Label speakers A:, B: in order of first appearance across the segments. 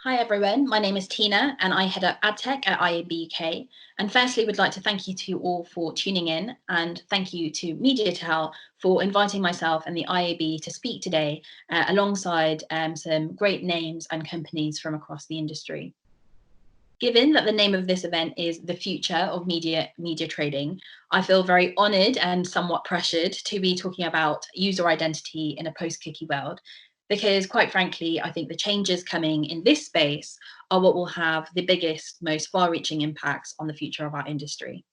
A: Hi everyone, my name is Tina and I head up AdTech at IAB UK. And firstly, would like to thank you to all for tuning in, and thank you to MediaTel for inviting myself and the IAB to speak today alongside some great names and companies from across the industry. Given that the name of this event is The Future of Media Trading, I feel very honoured and somewhat pressured to be talking about user identity in a post-cookie world, because quite frankly, I think the changes coming in this space are what will have the biggest, most far-reaching impacts on the future of our industry.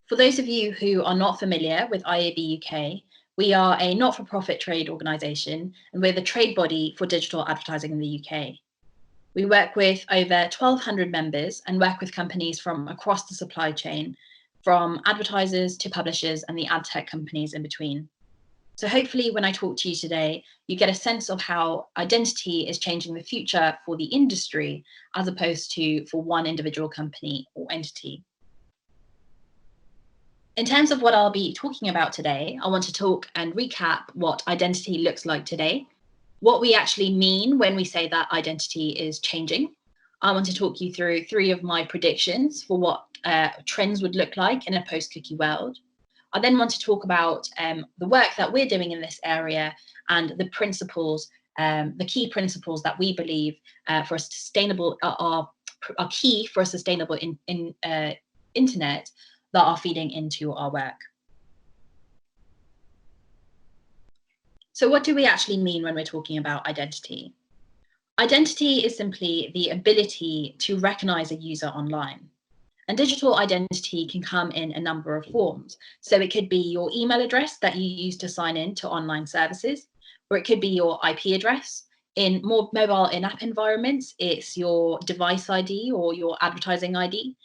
A: For those of you who are not familiar with IAB UK, we are a not-for-profit trade organisation, and we're the trade body for digital advertising in the UK. We work with over 1,200 members and work with companies from across the supply chain, from advertisers to publishers and the ad tech companies in between. So hopefully when I talk to you today, you get a sense of how identity is changing the future for the industry, as opposed to for one individual company or entity. In terms of what I'll be talking about today, I want to talk and recap what identity looks like today, what we actually mean when we say that identity is changing. I want to talk you through 3 of my predictions for what trends would look like in a post-cookie world. I then want to talk about the work that we're doing in this area and the principles, the key principles that we believe for a sustainable are key for a sustainable internet that are feeding into our work. So what do we actually mean when we're talking about identity? Identity is simply the ability to recognize a user online. And digital identity can come in a number of forms. So it could be your email address that you use to sign in to online services, or it could be your IP address. In more mobile in-app environments, it's your device ID or your advertising ID.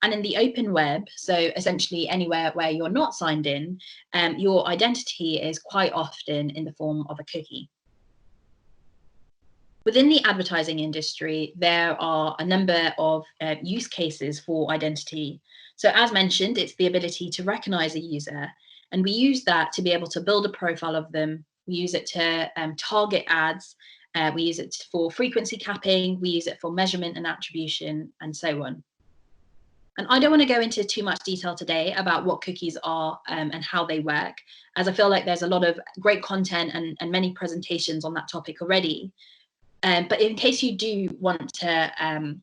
A: And in the open web, so essentially anywhere where you're not signed in, your identity is quite often in the form of a cookie. Within the advertising industry, there are a number of use cases for identity. So as mentioned, it's the ability to recognize a user, and we use that to be able to build a profile of them. We use it to target ads. We use it for frequency capping. We use it for measurement and attribution, and so on. And I don't want to go into too much detail today about what cookies are and how they work, as I feel like there's a lot of great content and many presentations on that topic already. But in case you do want to, have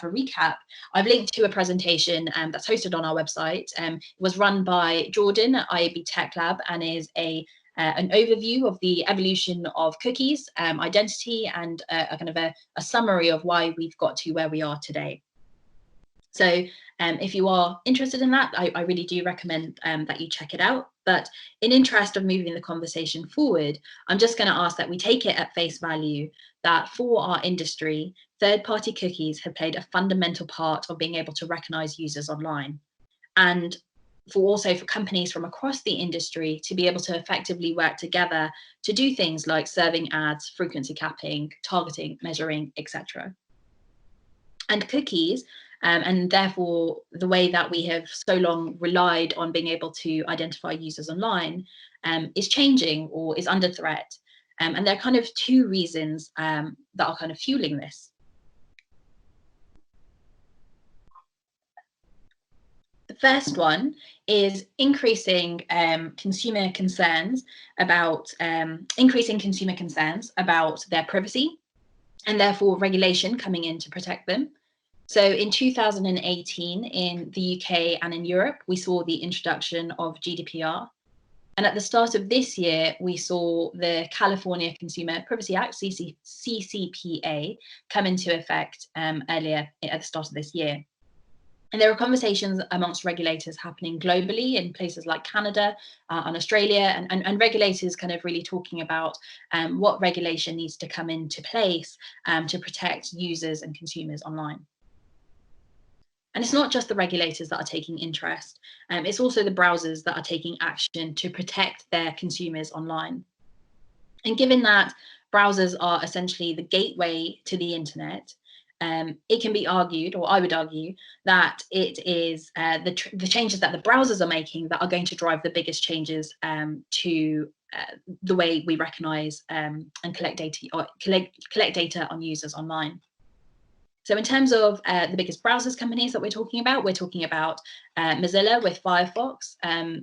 A: a recap, I've linked to a presentation that's hosted on our website. It was run by Jordan at IAB Tech Lab and is an overview of the evolution of cookies, identity, and a kind of a summary of why we've got to where we are today. So if you are interested in that, I really do recommend that you check it out. But in interest of moving the conversation forward, I'm just going to ask that we take it at face value that for our industry, third-party cookies have played a fundamental part of being able to recognize users online. And for companies from across the industry to be able to effectively work together to do things like serving ads, frequency capping, targeting, measuring, etc. And cookies, and therefore the way that we have so long relied on being able to identify users online is changing or is under threat. And there are kind of 2 reasons that are kind of fueling this. The first one is increasing consumer concerns about their privacy, and therefore regulation coming in to protect them. So in 2018, in the UK and in Europe, we saw the introduction of GDPR. And at the start of this year, we saw the California Consumer Privacy Act, CCPA, come into effect earlier at the start of this year. And there are conversations amongst regulators happening globally in places like Canada and Australia, and regulators kind of really talking about what regulation needs to come into place to protect users and consumers online. And it's not just the regulators that are taking interest, it's also the browsers that are taking action to protect their consumers online. And given that browsers are essentially the gateway to the internet, it can be argued, or I would argue, that it is the changes that the browsers are making that are going to drive the biggest changes to the way we recognize and collect data, or collect data on users online. So in terms of the biggest browsers companies that we're talking about Mozilla with Firefox,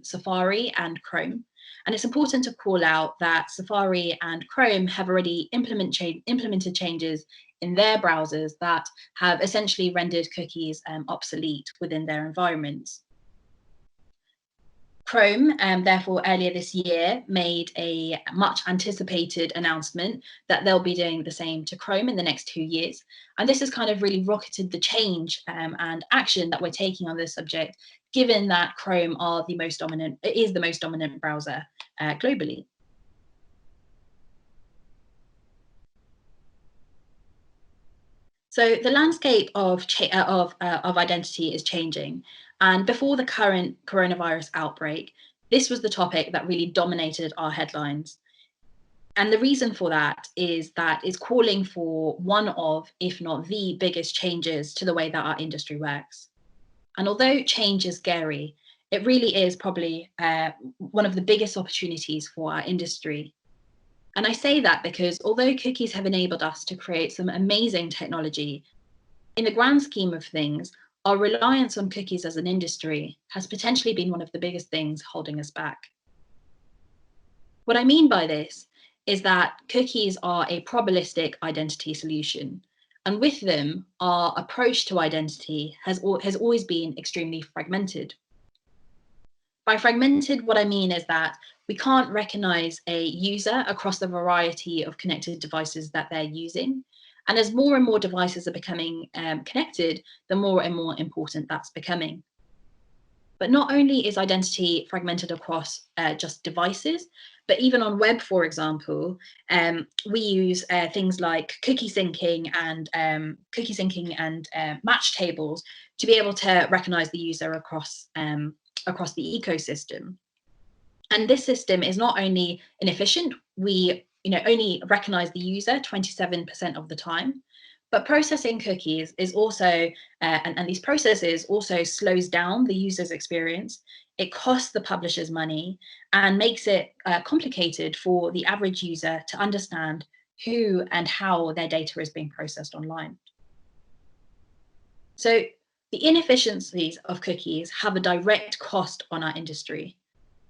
A: Safari, and Chrome. And it's important to call out that Safari and Chrome have already implemented changes in their browsers that have essentially rendered cookies obsolete within their environments. Chrome, therefore, earlier this year made a much anticipated announcement that they'll be doing the same to Chrome in the next 2 years. And this has kind of really rocketed the change and action that we're taking on this subject, given that Chrome is the most dominant browser globally. So the landscape of identity is changing. And before the current coronavirus outbreak, this was the topic that really dominated our headlines. And the reason for that is that it's calling for one of, if not the biggest changes to the way that our industry works. And although change is scary, it really is probably one of the biggest opportunities for our industry. And I say that because although cookies have enabled us to create some amazing technology, in the grand scheme of things, our reliance on cookies as an industry has potentially been one of the biggest things holding us back. What I mean by this is that cookies are a probabilistic identity solution. And with them, our approach to identity has always been extremely fragmented. By fragmented, what I mean is that we can't recognize a user across the variety of connected devices that they're using. And as more and more devices are becoming connected, the more and more important that's becoming. But not only is identity fragmented across just devices, but even on web, for example, we use things like cookie syncing and match tables to be able to recognize the user across the ecosystem. And this system is not only inefficient, we only recognize the user 27% of the time, but processing cookies is also, and these processes also slows down the user's experience. It costs the publishers money and makes it complicated for the average user to understand who and how their data is being processed online. So the inefficiencies of cookies have a direct cost on our industry.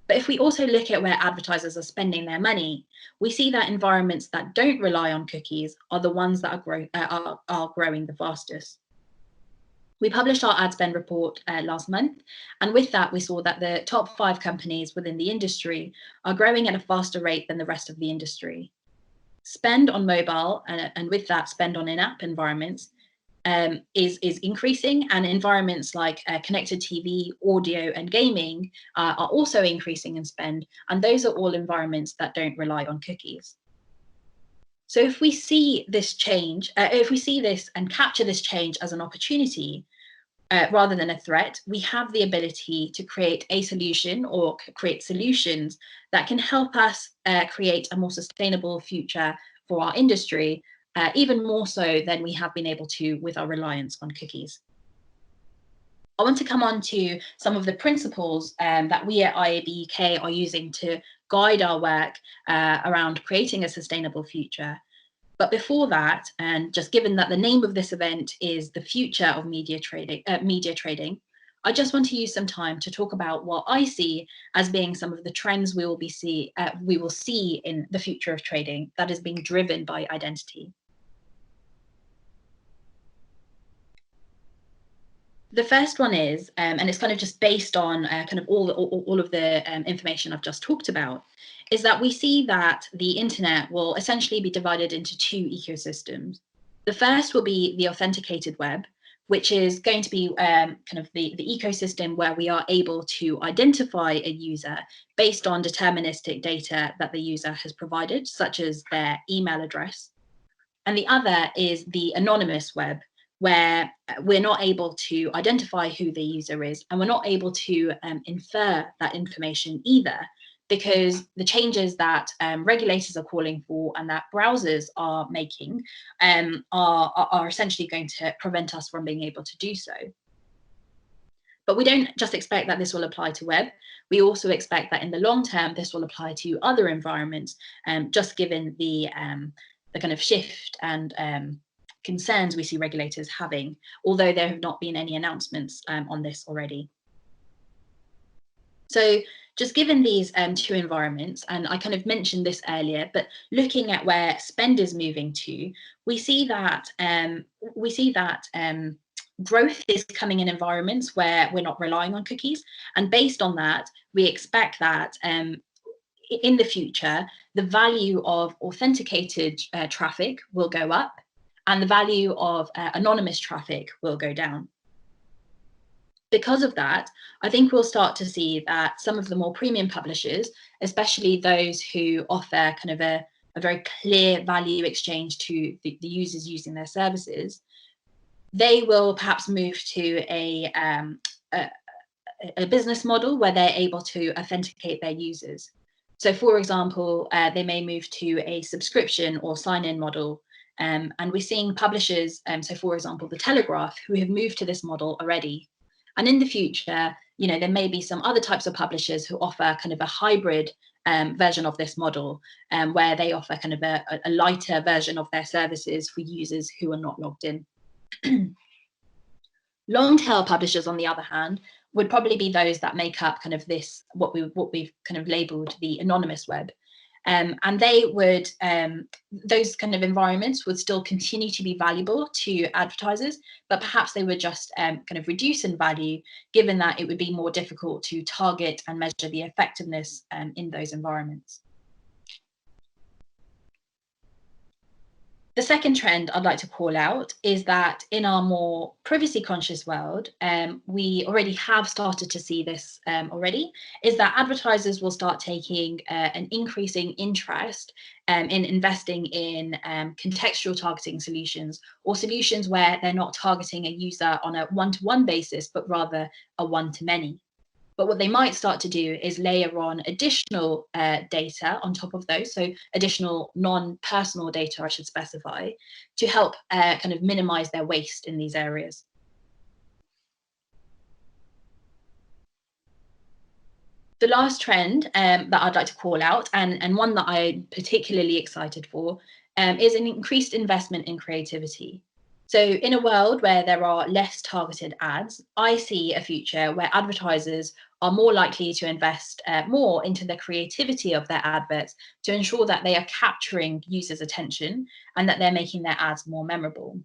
A: But if we also look at where advertisers are spending their money, we see that environments that don't rely on cookies are the ones that are growing the fastest. We published our ad spend report last month, and with that, we saw that the top 5 companies within the industry are growing at a faster rate than the rest of the industry. Spend on mobile, and with that, spend on in-app environments, is increasing, and environments like connected TV, audio, and gaming are also increasing in spend, and those are all environments that don't rely on cookies. So if we see this change, if we see this and capture this change as an opportunity rather than a threat, we have the ability to create a solution or create solutions that can help us create a more sustainable future for our industry, even more so than we have been able to with our reliance on cookies. I want to come on to some of the principles that we at IAB UK are using to guide our work around creating a sustainable future. But before that, and just given that the name of this event is the future of media trading, I just want to use some time to talk about what I see as being some of the trends we will see in the future of trading that is being driven by identity. The first one is, and it's kind of just based on kind of all of the information I've just talked about, is that we see that the internet will essentially be divided into 2 ecosystems. The first will be the authenticated web, which is going to be kind of the ecosystem where we are able to identify a user based on deterministic data that the user has provided, such as their email address. And the other is the anonymous web, where we're not able to identify who the user is, and we're not able to infer that information either, because the changes that regulators are calling for and that browsers are making are essentially going to prevent us from being able to do so. But we don't just expect that this will apply to web. We also expect that in the long term, this will apply to other environments, just given the kind of shift and concerns we see regulators having, although there have not been any announcements on this already. So just given these two environments, and I kind of mentioned this earlier, but looking at where spend is moving to, we see that growth is coming in environments where we're not relying on cookies. And based on that, we expect that in the future, the value of authenticated traffic will go up and the value of anonymous traffic will go down. Because of that, I think we'll start to see that some of the more premium publishers, especially those who offer kind of a very clear value exchange to the users using their services, they will perhaps move to a business model where they're able to authenticate their users. So for example, they may move to a subscription or sign-in model. And we're seeing publishers, so for example, The Telegraph, who have moved to this model already. And in the future, there may be some other types of publishers who offer kind of a hybrid version of this model, where they offer kind of a lighter version of their services for users who are not logged in. Long tail publishers, on the other hand, would probably be those that make up kind of this, what we've kind of labeled the anonymous web. And they would, those kind of environments would still continue to be valuable to advertisers, but perhaps they would just kind of reduce in value, given that it would be more difficult to target and measure the effectiveness in those environments. The second trend I'd like to call out is that in our more privacy conscious world, we already have started to see this already, is that advertisers will start taking an increasing interest in investing in contextual targeting solutions, or solutions where they're not targeting a user on a one-to-one basis, but rather a one-to-many. But what they might start to do is layer on additional data on top of those, so additional non-personal data, I should specify, to help kind of minimize their waste in these areas. The last trend that I'd like to call out, and one that I'm particularly excited for, is an increased investment in creativity. So in a world where there are less targeted ads, I see a future where advertisers are more likely to invest more into the creativity of their adverts to ensure that they are capturing users' attention and that they're making their ads more memorable.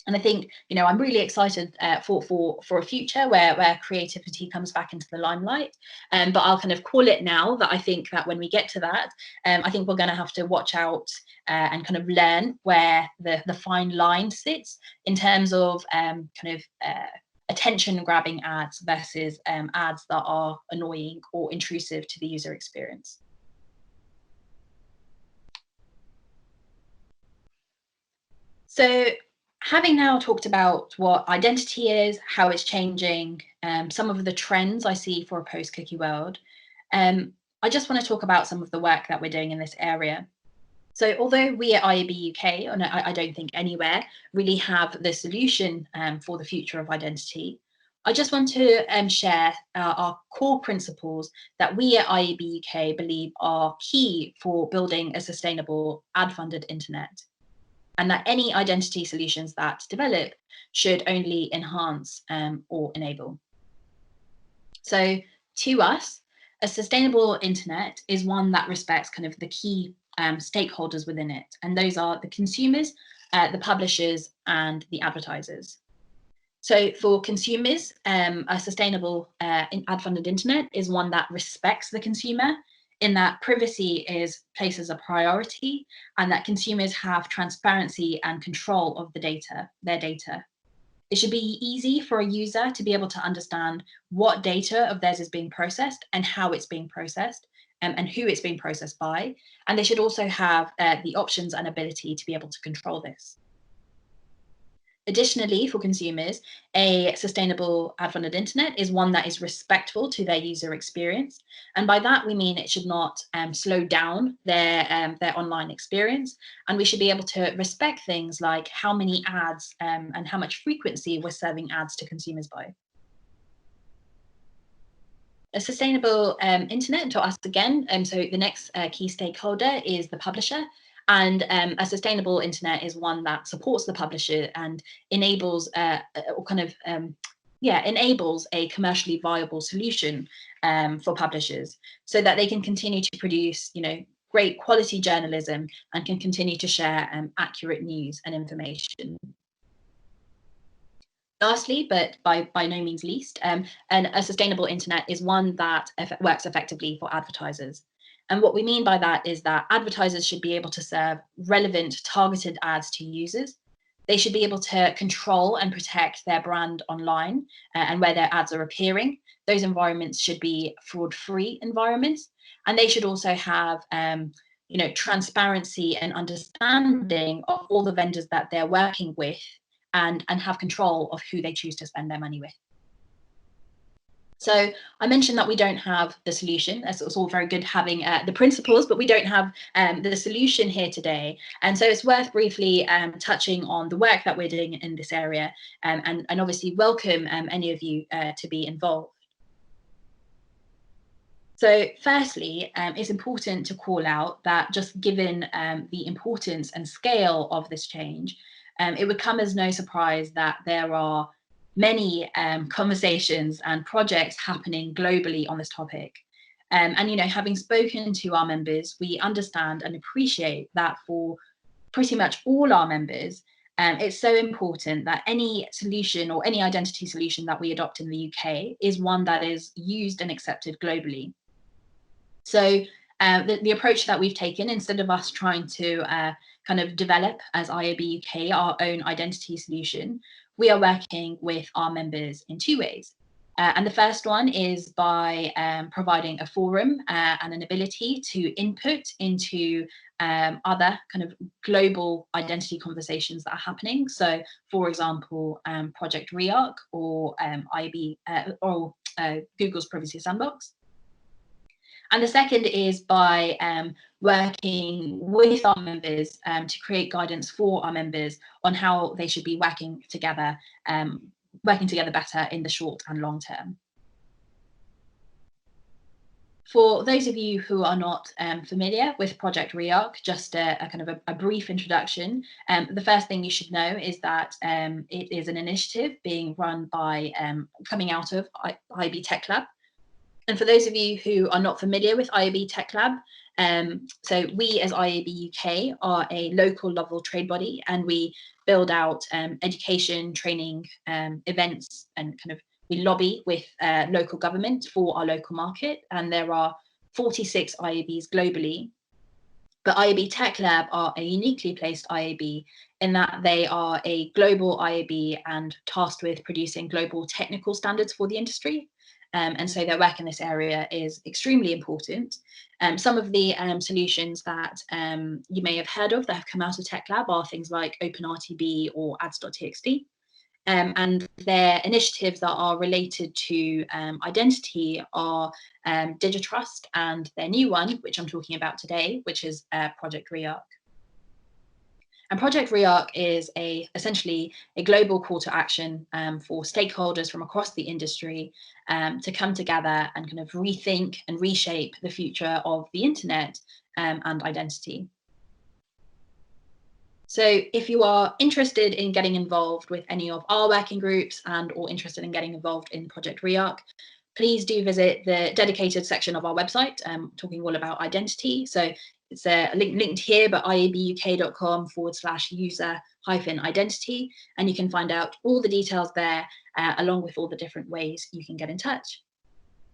A: And I think, I'm really excited for a future where creativity comes back into the limelight. But I'll kind of call it now that I think that when we get to that, I think we're going to have to watch out and kind of learn where the fine line sits in terms of attention-grabbing ads versus ads that are annoying or intrusive to the user experience. So having now talked about what identity is, how it's changing, some of the trends I see for a post-cookie world, I just want to talk about some of the work that we're doing in this area. So although we at IAB UK, and I don't think anywhere, really have the solution for the future of identity, I just want to share our core principles that we at IAB UK believe are key for building a sustainable ad-funded internet, and that any identity solutions that develop should only enhance or enable. So to us, a sustainable internet is one that respects kind of the key stakeholders within it. And those are the consumers, the publishers, and the advertisers. So for consumers, a sustainable ad-funded internet is one that respects the consumer, in that privacy is placed as a priority, and that consumers have transparency and control of the data, their data. It should be easy for a user to be able to understand what data of theirs is being processed and how it's being processed, and who it's being processed by. And they should also have the options and ability to be able to control this. Additionally, for consumers, a sustainable ad-funded internet is one that is respectful to their user experience. And by that, we mean it should not slow down their online experience. And we should be able to respect things like how many ads and how much frequency we're serving ads to consumers by. A sustainable internet to us again. So the next key stakeholder is the publisher. And a sustainable internet is one that supports the publisher and enables or kind of enables a commercially viable solution for publishers, so that they can continue to produce, great quality journalism and can continue to share accurate news and information. Lastly, but by no means least, and a sustainable internet is one that works effectively for advertisers. And what we mean by that is that advertisers should be able to serve relevant, targeted ads to users. They should be able to control and protect their brand online and where their ads are appearing. Those environments should be fraud-free environments, and they should also have transparency and understanding of all the vendors that they're working with, and have control of who they choose to spend their money with. So I mentioned that we don't have the solution. It's all very good having the principles, but we don't have the solution here today. And so it's worth briefly touching on the work that we're doing in this area, and obviously welcome any of you to be involved. So firstly, it's important to call out that just given the importance and scale of this change, it would come as no surprise that there are many conversations and projects happening globally on this topic. And having spoken to our members, we understand and appreciate that for pretty much all our members, it's so important that any solution or any identity solution that we adopt in the UK is one that is used and accepted globally. So the approach that we've taken, instead of us trying to kind of develop as IAB UK our own identity solution, we are working with our members in two ways. And the first one is by providing a forum and an ability to input into other kind of global identity conversations that are happening. So, for example, Project REARC or IAB or Google's Privacy Sandbox. And the second is by working with our members to create guidance for our members on how they should be working together better in the short and long term. For those of you who are not familiar with Project REARC, just a kind of a brief introduction. The first thing you should know is that it is an initiative being run by, coming out of IAB Tech Lab. And for those of you who are not familiar with IAB Tech Lab, so we as IAB UK are a local level trade body, and we build out education, training, events, and kind of we lobby with local government for our local market. And there are 46 IABs globally. But IAB Tech Lab are a uniquely placed IAB in that they are a global IAB and tasked with producing global technical standards for the industry. And so their work in this area is extremely important. Some of the solutions that you may have heard of that have come out of Tech Lab are things like OpenRTB or ads.txt. And their initiatives that are related to identity are Digitrust, and their new one, which I'm talking about today, which is Project REARC. And Project REARC is essentially a global call to action for stakeholders from across the industry to come together and kind of rethink and reshape the future of the internet and identity. So if you are interested in getting involved with any of our working groups and or interested in getting involved in Project REARC, please do visit the dedicated section of our website, talking all about identity. So it's linked here, but iabuk.com/user-identity, and you can find out all the details there, along with all the different ways you can get in touch.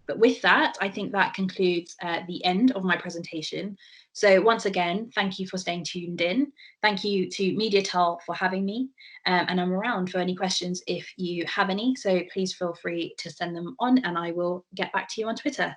A: But with that, I think that concludes the end of my presentation. So once again, thank you for staying tuned in. Thank you to MediaTel for having me, and I'm around for any questions if you have any. So please feel free to send them on, and I will get back to you on Twitter.